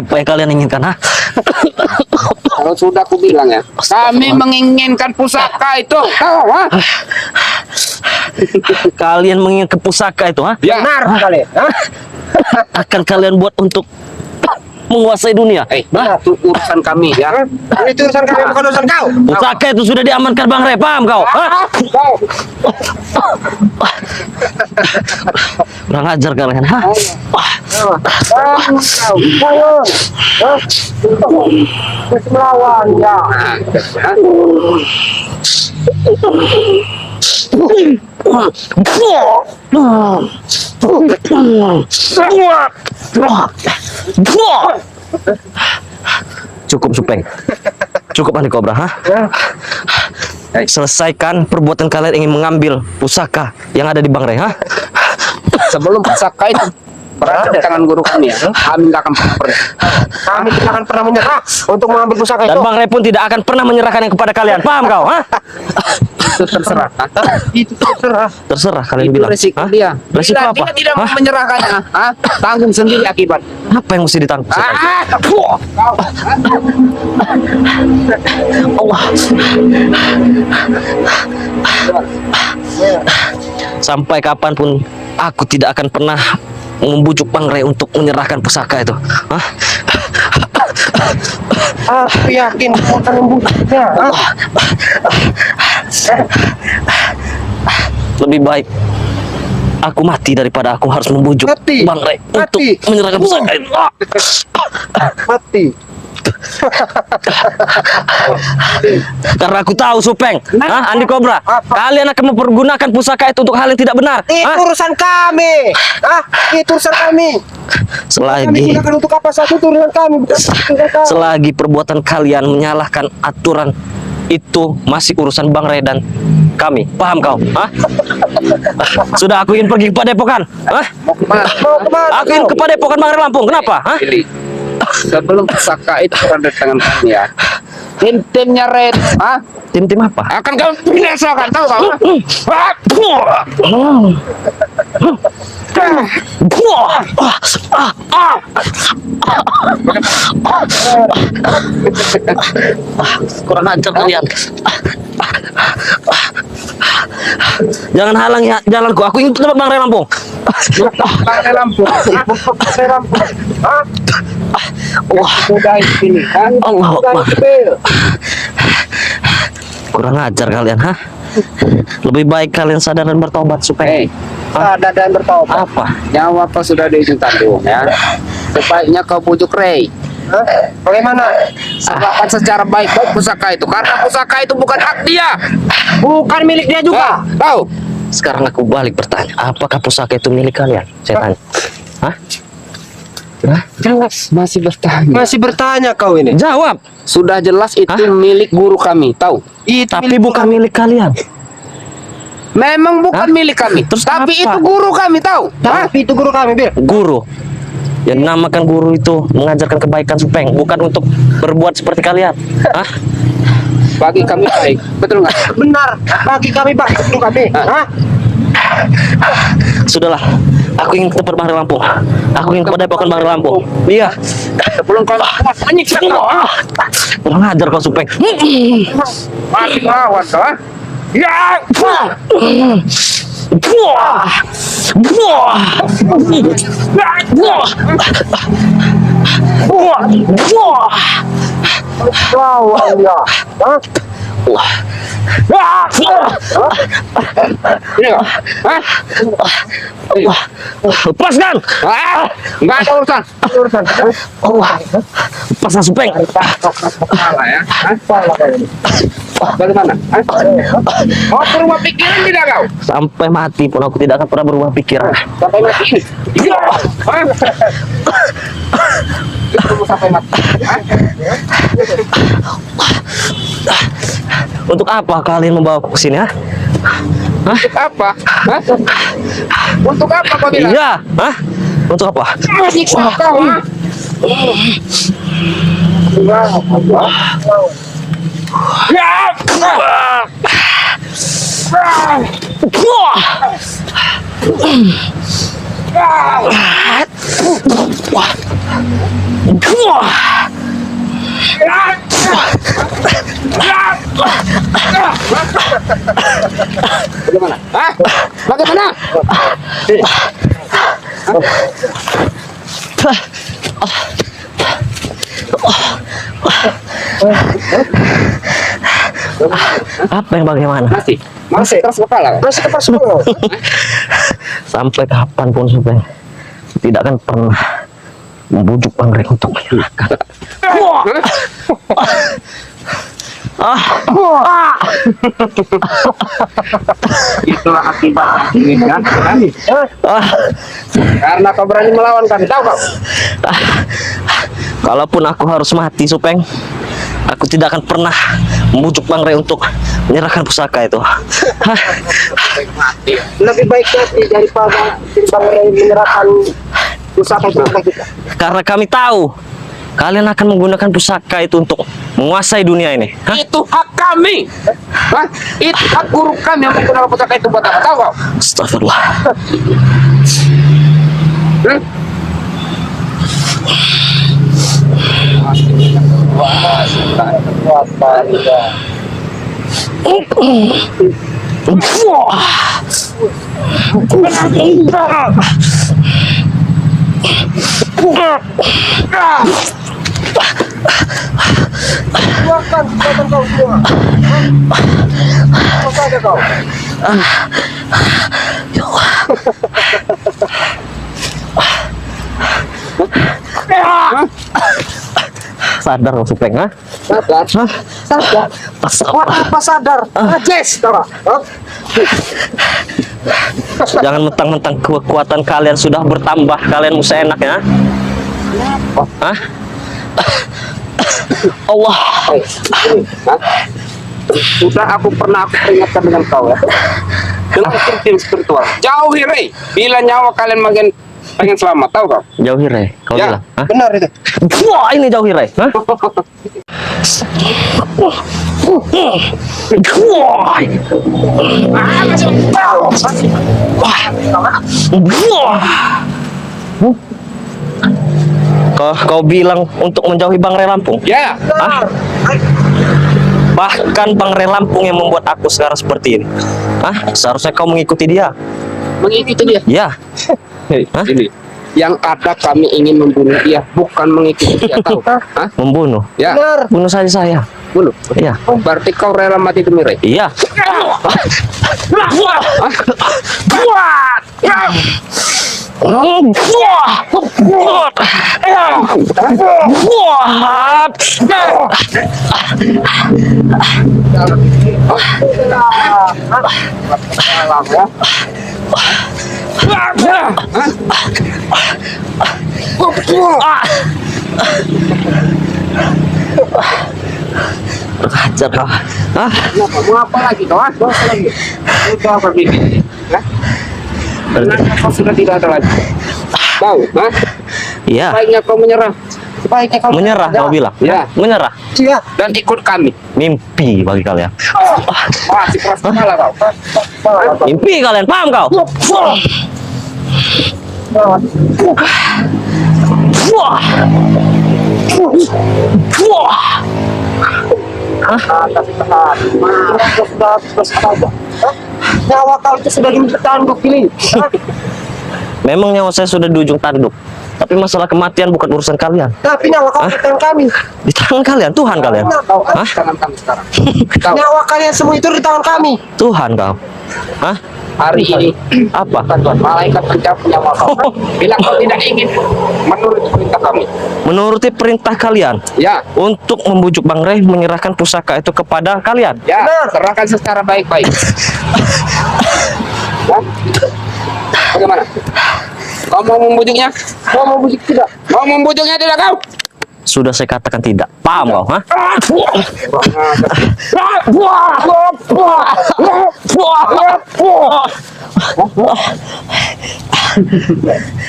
Apa yang kalian inginkan, ha? Kalau sudah aku bilang ya, kami menginginkan pusaka itu, tahu, ha? Kalian menginginkan pusaka itu, ha? Ya. Benar kali. Akan kalian buat untuk menguasai dunia. Itu urusan kami ya. Itu urusan kami, bukan urusan kau. Pusaka itu sudah diamankan Bang Rey, paham kau? Ha? Kau. Kurang ajar kalian, ha? Terus melawan ya. Cukup Supeng. Cukup Andi Kobra, ha? Selesaikan perbuatan kalian ingin mengambil pusaka yang ada di Bang Rey, ha? Sebelum pusaka itu berada di tangan guru kami ya, kami nggak akan pernah. Kami tidak akan pernah menyerah untuk mengambil pusaka Dan itu. Bang Rey pun tidak akan pernah menyerahkan yang kepada kalian, paham kau, ha? Itu terserah. Itu terserah. Terserah kalian Itu bilang. resiko Ha? dia. Resiko Bila apa? dia tidak Hah? mau menyerahkannya, tanggung sendiri akibat. Apa yang mesti ditanggung? Allah. Sampai kapanpun aku tidak akan pernah membujuk Bang Rey untuk menyerahkan pusaka itu. Hah? Aku yakin kau akan membukanya. Lebih baik aku mati daripada aku harus membujuk Mati. Bang Rey untuk Mati. menyerahkan pusaka itu. Mati. Karena aku tahu Supeng, Andi Kobra, kalian akan mempergunakan pusaka itu untuk hal yang tidak benar. Itu urusan kami. Itu urusan kami. Kami Selagi gunakan untuk apa saja itu urusan kami, bukan urusan kau. selagi perbuatan kalian menyalahkan aturan itu masih urusan Bang Rey dan kami, paham kau? Hah? Sudah aku ingin pergi ke Padepokan. Hah? Mau kemana? Mau kemana Aku ingin kau? ke Padepokan Bang Rey Lampung. Kenapa? Hah? Pilih. Sebelum pusaka itu berada di tangan kami ya, tim-timnya Red, Tim-tim apa? akan kami binasakan, tahu tahu? Kurang ajar kalian. Jangan halangi jalanku. Aku ingin tempat Bang Rey Lampung. Pakai lampu, Pakai lampu. sudah ini kan? Allah Sudah Akbar. diambil. Kurang ajar kalian, ha? Lebih baik kalian sadar dan bertobat supaya Ada dan bertobat. apa? Nyawa kau sudah di ujung tanduk ya. Sebaiknya kau bujuk Ray. Bagaimana? Serahkan secara baik-baik pusaka itu, karena pusaka itu bukan hak dia. Bukan milik dia juga. Tahu? Sekarang aku balik bertanya, apakah pusaka itu milik kalian? Saya tanya. Hah? Jelas masih bertanya. Masih bertanya kau ini. Jawab. Sudah jelas itu Hah? milik guru kami, tahu? Itu Tapi bukan milik kalian. Memang bukan Hah? milik kami. Terus tapi apa? itu guru kami, tahu? Tapi itu guru kami, Bir. Guru. Yang namakan guru itu mengajarkan kebaikan Supeng, bukan untuk berbuat seperti kalian. Hah? Bagi kami baik, betul nggak? Benar. Bagi kami, Pak. Itu kami. Hah? Sudahlah. Aku ingin ke tempat Bang Rey Lampung. Aku ingin kepada Padepokan Bang Rey Lampung. Iya. Sebelum kau menyiksa kau, Kurang ajar kau Supeng. masih melawan kau, ya. Lawan ya. Hah? Ini nggak? Hah? Lepaskan. Nggak ada urusan. Urusan. Allah. Lepaskan Supeng. Salah ya. Bagaimana? Mau berubah pikiran tidak kau? Sampai mati pun aku tidak akan pernah berubah pikiran. Sampai mati. Itu sampai mati. Untuk apa kalian membawa aku ke sini, ha? Untuk apa? Hah? Untuk apa kau bilang? Iya, hah? Untuk apa? Menyiksa kau, ha? Ya! Bagaimana? Hah? Bagaimana? Apa yang bagaimana? Masih keras kepala. Masih kepas semua. Sampai kapanpun supaya tidak akan pernah membujuk Bang Rey untuk menyerahkan. Itulah akibat ini kan? Karena kau berani melawan kami, tahu kau? Kalaupun aku harus mati, Supeng, aku tidak akan pernah membujuk Bang Rey untuk menyerahkan pusaka itu. Mati. Lebih baik mati daripada Bang Rey menyerahkan pusaka kita. Karena kami tahu kalian akan menggunakan pusaka itu untuk menguasai dunia ini. Hah? Itu hak kami. Hah? Itu hak guru kami yang menggunakan pusaka itu buat apa? Tahu kau? Astagfirullah. Hmm? Keluarkan kekuatan kau semua. Apa saja kau? Ya Allah. Sadar kau, Supeng, ha? Sadar. Hah? Sadar. Wah, apa sadar? Ajes, tahu tak? Hah? Jangan mentang-mentang kekuatan kalian sudah bertambah, kalian mau seenaknya. Hah? Allah. Hah? Sudah aku peringatkan dengan kau ya. Dengan tim spiritual. Jauhi Rey. Bila nyawa kalian pengen selamat, tahu kau? Jauhi Rey, kau Ya. bilang. Hah? Benar itu. Wah, ini jauhi Rey. Hah? Kau bilang untuk menjauhi Bang Rey Lampung? Ya. Hah? Bahkan Bang Rey Lampung yang membuat aku sekarang seperti ini. Hah? Seharusnya kau mengikuti dia. Mengikuti dia. Ya. Hah? Ini. Yang ada kami ingin membunuh dia, bukan mengikuti dia, tahu? Hah? Membunuh. Ya. Benar. Bunuh saja saya. Bunuh. Iya. Berarti kau rela mati demi Rey. Iya. Ajar kau. Hah? Kenapa? Mau apa lagi kau? Mau apa lagi? Sudah berpikir. Hah? Kenapa kau sudah tidak ada lagi? Tahu? Hah? Iya. Baiknya kau menyerah. Baiknya kau Menyerah kau bilang. Ya. Menyerah. Iya. Dan ikut kami. Mimpi bagi kalian. Wah, si keras kepala kau. Mimpi kalian, paham kau? Tapi tahan. Nyawa kau itu sudah ditanduk ini. Memang nyawa saya sudah di ujung tanduk. Tapi masalah kematian bukan urusan kalian. Tapi nyawa kau di tangan kami. Di tangan kalian, Tuhan kalian. Hah? Tangan kami sekarang. Tahu? Nyawa kalian semua itu di tangan kami. Tuhan kau. Hah? Hari ini Apa? Tuhan, malaikat pencabut nyawa kau. Bila kau tidak ingin menurut perintah kami. Menuruti perintah kalian Ya. untuk membujuk Bang Rey menyerahkan pusaka itu kepada kalian. Ya, Benar. serahkan secara baik-baik. Hah? Bagaimana? Kau mau membujuknya? Mau membujuk tidak? Mau membujuknya tidak kau? Sudah saya katakan tidak. Paham kau? Hah?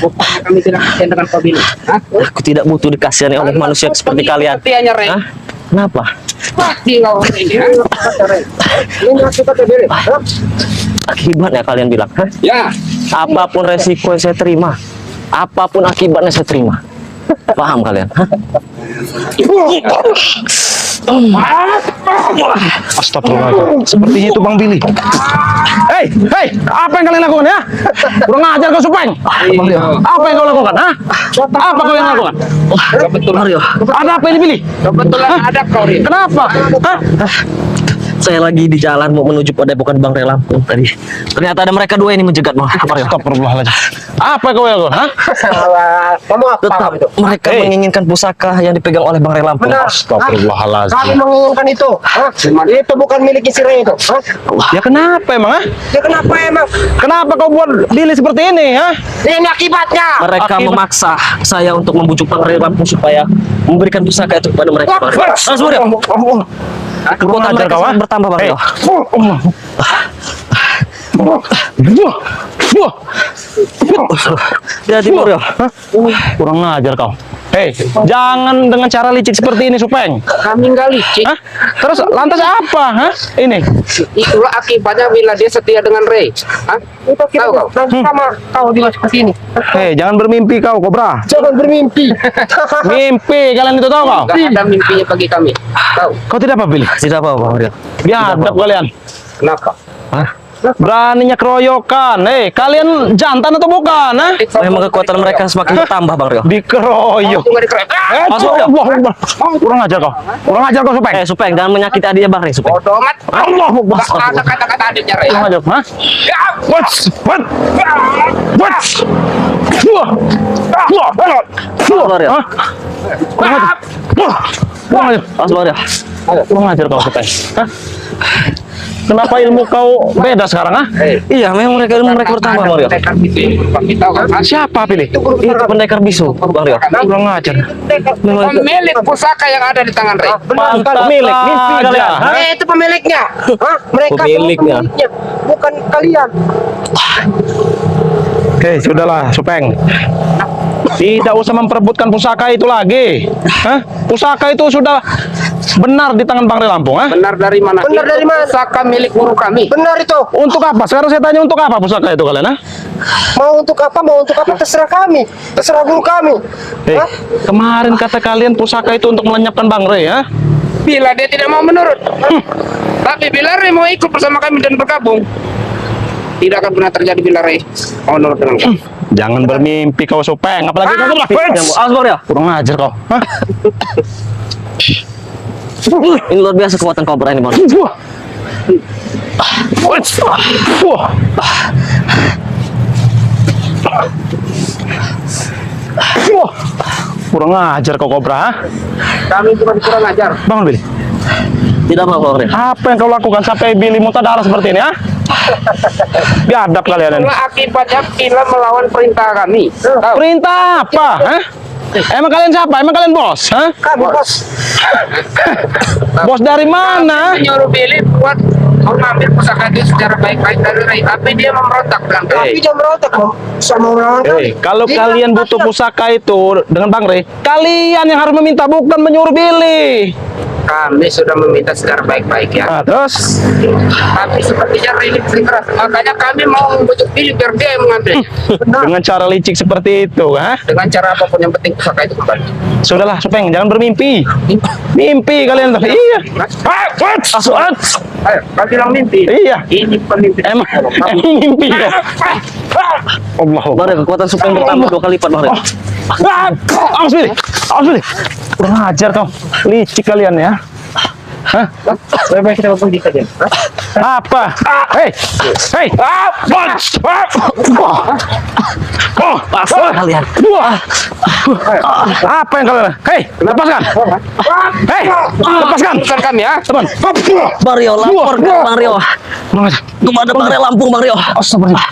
Bukannya kami tidak kasihan dengan kau ini. Hah? Aku tidak butuh dikasihani oleh manusia seperti kalian. Setianya, Rey. Hah? Kenapa? Mati kau ini. Ha? Ini kita berdiri. Akibatnya kalian bilang, hah? Ya. Apapun resiko yang saya terima, apapun akibatnya saya terima. Paham kalian? Hah? Astagfirullahaladzim. Sepertinya itu Bang Billy. Hei, hei, apa yang kalian lakukan ya? Kurang ajar kau Supeng. Apa yang kau lakukan? Ha? Apa kau yang lakukan? Kebetulan Mario, Ada apa ini Billy? kebetulan ada kau Rin. Kenapa? Hah? saya lagi di jalan mau menuju padepokan Bang Ray Lampung tadi. Ternyata ada mereka dua ini menjegat Mario. Astagfirullahaladzim. Apa kau yang lakukan? Ha? Kamu apa Tetap itu? mereka Hey. menginginkan pusaka yang dipegang oleh Bang Ray Lampung. Benar. Kami Astagfirullahaladzim. menginginkan itu. Hah? Itu bukan milik si Ray itu. Hah? Ya kenapa emang? Ha? Ya kenapa emang? Kenapa kau buat Billy seperti ini? Ha? Ini akibatnya. Mereka memaksa saya untuk membujuk Bang Ray Lampung supaya memberikan pusaka itu kepada mereka. Mas Mario, kekuatan ajar mereka kau, ha? sangat bertambah Mario. Jadi Mario, Kurang ajar kau. Hei, jangan dengan cara licik seperti ini, Supeng. Kami nggak licik. Hah? Terus lantas apa? Hah? Ini. Itulah akibatnya bila dia setia dengan Ray. Hah? Tahu kau? Nanti sama kau dimasuk ke sini. Hei, jangan bermimpi kau, Kobra. Jangan bermimpi. Mimpi, kalian itu tahu kau? Nggak ada mimpinya bagi kami. Tahu? Kau tidak apa, Billy? tidak apa-apa Mario. Biadab kalian. Kenapa? Beraninya keroyokan. Hei, kalian jantan atau bukan? Hah? Memang kekuatan mereka semakin bertambah Bang Rio. Dikeroyok. Tunggu di kereta. Masuk ya. Kurang ajar kau. Kurang ajar kau, Supeng. Supeng jangan menyakiti adiknya Bang Ray, Supeng. Bodoh amat. Allah Akbar. Nggak ada kata-kata adiknya Ray. Kurang ajar. Hah? Ya, What? What? What? Wah. Wah. Wah. Mario. Hah? Kurang ajar. Wah. Kurang ajar. Mas Mario. Kurang ajar kau, Supeng. Hah? Kenapa ilmu kau beda sekarang, ah? Iya, memang mereka bertambah Mario. Pendekar itu kami tahu kan? Siapa pilih? Itu pendekar bisu Bang Rio. Kurang ajar. Memang itu. Pemilik pusaka yang ada di tangan Ray. Pemilik, mimpi kalian. Hah? Itu pemiliknya. Hah? Mereka semua Pemiliknya. bukan kalian. Oke, sudahlah, Supeng. Tidak usah memperebutkan pusaka itu lagi. Hah? Pusaka itu sudah benar di tangan Bang Ray Lampung, ah? Benar dari mana? Benar Itu dari mana? Pusaka milik guru kami. Benar itu. Untuk apa? Sekarang saya tanya untuk apa pusaka itu kalian, ah? Mau untuk apa terserah kami. Terserah guru kami. Hei, Hah? kemarin kata kalian pusaka itu untuk melenyapkan Bang Ray, ah? Bila dia tidak mau menurut. Tapi bila Ray mau ikut bersama kami dan bergabung, tidak akan pernah terjadi bila Ray mau menurut dengan kami. Jangan bermimpi kau, Supeng. Apalagi kau Mas Mario. kurang ajar kau. Hah? Ini luar biasa kekuatan Cobra ini Bang. Wah. Wah. Wah. Kurang ajar kau, Kobra, ah? Kami cuma kurang ajar. Bangun, Billy. Tidak apa-apa Bang Rio. Apa yang kau lakukan sampai Billy muntah darah seperti ini, ah? Biadab kalian ini. Itulah akibatnya bila melawan perintah kami. Tahu? Perintah apa? Hah? Emang kalian siapa? Emang kalian bos? Hah? Kami bos. Bos dari mana? Menyuruh Billy buat mengambil pusaka itu secara baik-baik dari Ray, tapi dia memberontak dengan Ray. Tapi dia merontak Bang. Sama melawan kami. Kalau Dia kalian tidak butuh ada. pusaka itu dengan Bang Ray, kalian yang harus meminta, bukan menyuruh Billy. Kami sudah meminta secara baik-baik ya. Nah, terus Tapi sepertinya Ray ini keras. Makanya kami mau membujuk Billy biar dia yang mengambil. dengan cara licik seperti itu, ha? Dengan cara apapun yang penting pusaka itu kembali. Sudahlah, Supeng, jangan bermimpi. Mimpi kalian. Iya. Ayo, kau bilang mimpi. Iya. Ini bukan mimpi. Emang mimpi ya? Allah. Bang Rio, kekuatan Supeng bertambah 2 kali lipat Bang Rio. Awas, Billy. Awas, Billy. Kurang ajar kau. Licik kalian ya. Hah? Baik-baik kita pergi saja. Apa? Hei. Hei. Pasal kalian. Apa yang kalian? Hei, lepaskan. Hei, lepaskan. Bukan kami ya. Teman. Bang Rio, lapor ke Bang Rio. Kurang ajar. Kepada Bang Ray Lampung Bang Rio. Astagfirullah.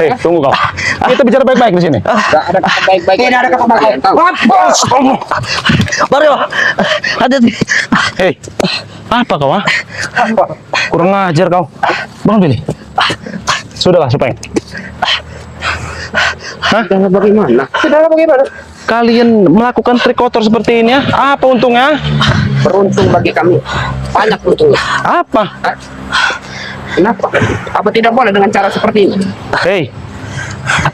Hei, tunggu kau. Kita bicara baik-baik di sini. Tidak ada kata baik-baik. Tidak ada kata baik-baik. Tahu. Bang Rio, hati-hati. Hei, apa kau, ah? Kurang ajar kau. Bangun, Billy. Sudahlah, Supeng. Hah? Tidak bagaimana? Saudara bagaimana? Kalian melakukan trik kotor seperti ini, ya? Apa untungnya? Beruntung bagi kami. Banyak untungnya. Apa? Kenapa? Apa tidak boleh dengan cara seperti ini? Hei,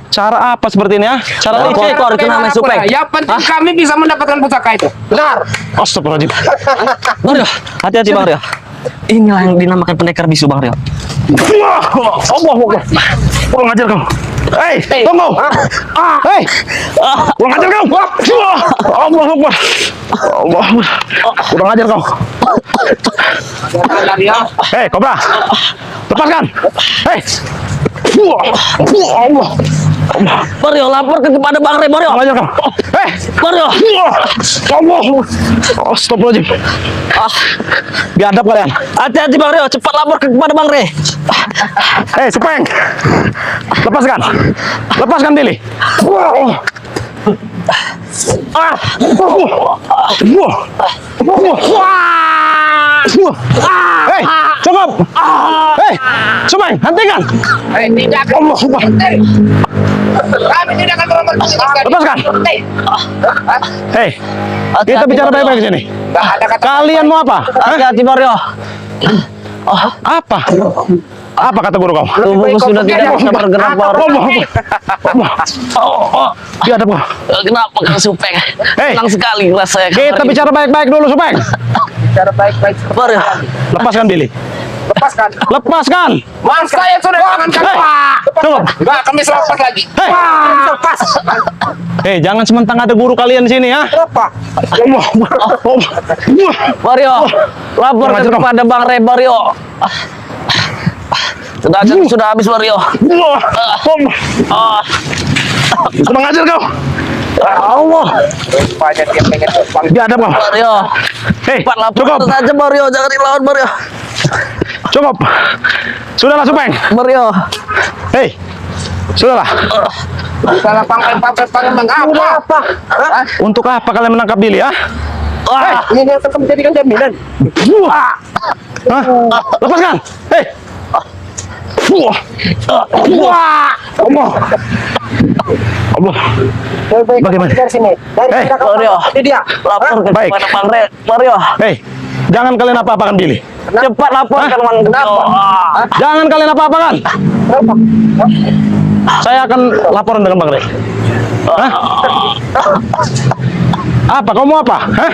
Cara apa seperti ini ya? Cara Nah, licik. kotor kena main supeng. Yang penting kami bisa mendapatkan pusaka itu. Benar. Astagfirullahaladzim. Bang Rio, hati-hati Bang Rio. Inilah yang dinamakan pendekar bisu Bang Rio. Allah Akbar. Kurang ajar kau. Hei, tunggu. Hei, kurang ajar kau. Allah Akbar. Allah Akbar. Kurang ajar kau. Hei, Kobra. Lepaskan. Hei. Allah. Bang Rio, lapor kepada Bang Rio. Bang Rio. Kurang ajar kau. Hei. Bang Rio. Allah. Astagfirullahaladzim. Biadab kalian. Hati-hati Bang Rio, cepat lapor kepada Bang Rio. Hei, Supeng. Lepaskan. Lepaskan Billy. Hei, cukup. Hei, Supeng, hentikan. Tidak akan Allah Akbar. kami tidak akan berhenti. Lepaskan. Hei, kita bicara baik-baik di sini. Nggak ada kata Kalian mau apa? Hah? Hati-hati Bang Rio. Apa? Apa kata guru kau? Tubuhku sudah tidak bisa bergerak Bang Rio. Biadab kau. Kenapa kau supeng? Hei. Senang sekali rasanya. Kita bicara baik-baik dulu, Supeng. bicara baik-baik. Bang Rio. Lepaskan Billy. Lepaskan. Lepaskan. Mas saya sudah tangan kami. Cukup. Nggak kami selepas lagi. Hei. Hei, jangan sementang ada guru kalian di sini ya. Kenapa? Bang Rio, lapor Jangan kepada Bang Rio. Bang Rio. Tenaga sudah habis Bang Rio. Kurang ajar kau. Allah. Rupanya dia pengen terbang. Biadab kau. Bang Rio. Hei, Cepat lapor cukup. saja Bang Rio, jangan dilawan Bang Rio. Cukup. Sudahlah, Supeng. Bang Rio. Hei. Sudahlah. Salah pangkat mengapa? Untuk apa kalian menangkap Billy ya? Ini yang akan menjadikan jaminan. Hah? Lepaskan. Hei. Allah. Allah. Lebih baik Bagaimana? dari sini. Dari Hei, sini Bang Rio. itu dia. Lapor Baik. kepada Bang Rio. Bang Rio. Hei. Jangan kalian apa-apakan Billy. Cepat laporkan Bang Rio. Jangan kalian apa-apakan. Kenapa? Saya akan laporan dengan Bang Rey. Hah? Apa? Kau mau apa? Hah?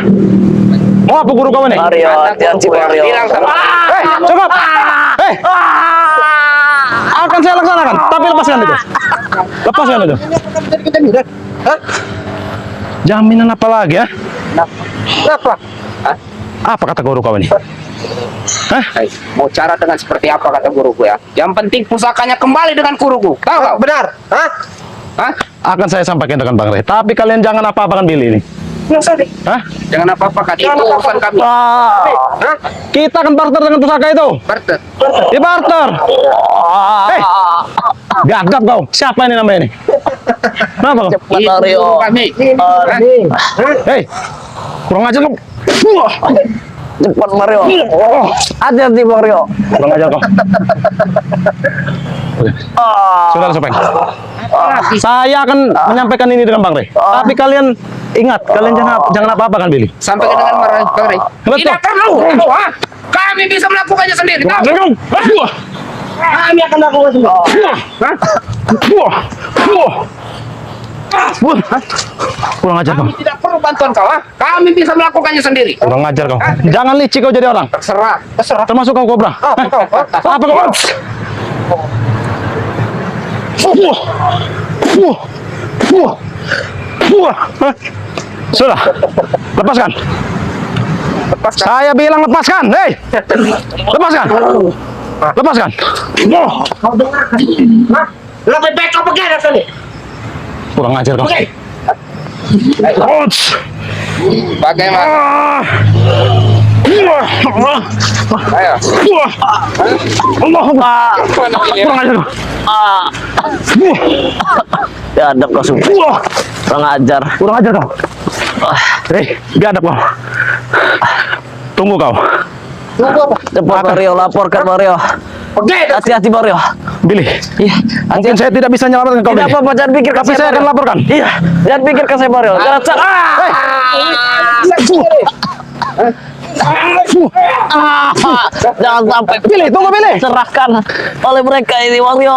Mau apa guru kau ini? Bang Rio, hati-hati Bang Rio. Bilang sama Hei, cukup. Hei. Akan saya laksanakan, tapi lepaskan itu. Lepaskan itu. Ini akan menjadikan jaminan. Hah? Jaminan apa lagi ya? Kenapa? Apa kata guru kau ini? Hah? Hei, mau cara dengan seperti apa kata guruku ya? Yang penting pusakanya kembali dengan guruku. Tahu kau? Benar. Hah? Hah? Akan saya sampaikan dengan Bang Rey. Tapi kalian jangan apa-apakan Billy ini. Yang tadi. Hah? Jangan apa-apa kan itu urusan kami. Hah? Kita akan barter dengan pusaka itu. Barter. Di barter. Hei. Gagap kau. Siapa ini namanya ini? Kenapa kau? Cepat Bang Rio. Guru kami. Hei. Kurang ajar kau. Cepat Bang Rio. Hati-hati Bang Rio. Kurang ajar kau. Sudah Supeng. Saya akan menyampaikan ini dengan Bang Rey. Tapi kalian ingat, kalian jangan apa-apa kan Billy. Sampaikan dengan marah Bang Rey. Betul. Tidak perlu. Hah? Kami bisa melakukannya sendiri. Tahu? Kami akan lakukan semua. Kurang ajar kau. Kami tidak perlu bantuan kau. Ha? Kami bisa melakukannya sendiri. Kurang ajar kau. Jangan licik kau jadi orang. Terserah. Termasuk kau Kobra. Apa kau? Sudah. Lepaskan. Saya bilang lepaskan. Hei. Lepaskan. Lepaskan. Kau dengarkan. Hah? Lebih baik kau pergi dari sini. Kurang ajar kau. Pergi. Bagaimana? Ayo. Allah. Mana ini? Kurang ajar kau. Biadab kau supeng. Kurang ajar. Kurang ajar kau. Hei, biadab kau. Tunggu kau. Tunggu apa? Cepat Bang Rio, laporkan Bang Rio. Pergi. Hati-hati Bang Rio. Billy, Iya. mungkin saya tidak bisa menyelamatkan kau. Tidak Billy. apa-apa, jangan pikir Tapi saya akan laporkan. Iya, jangan pikir ke saya Bang Rio. Jangan jangan sampai Billy, tunggu Billy. serahkan oleh mereka ini Bang Rio.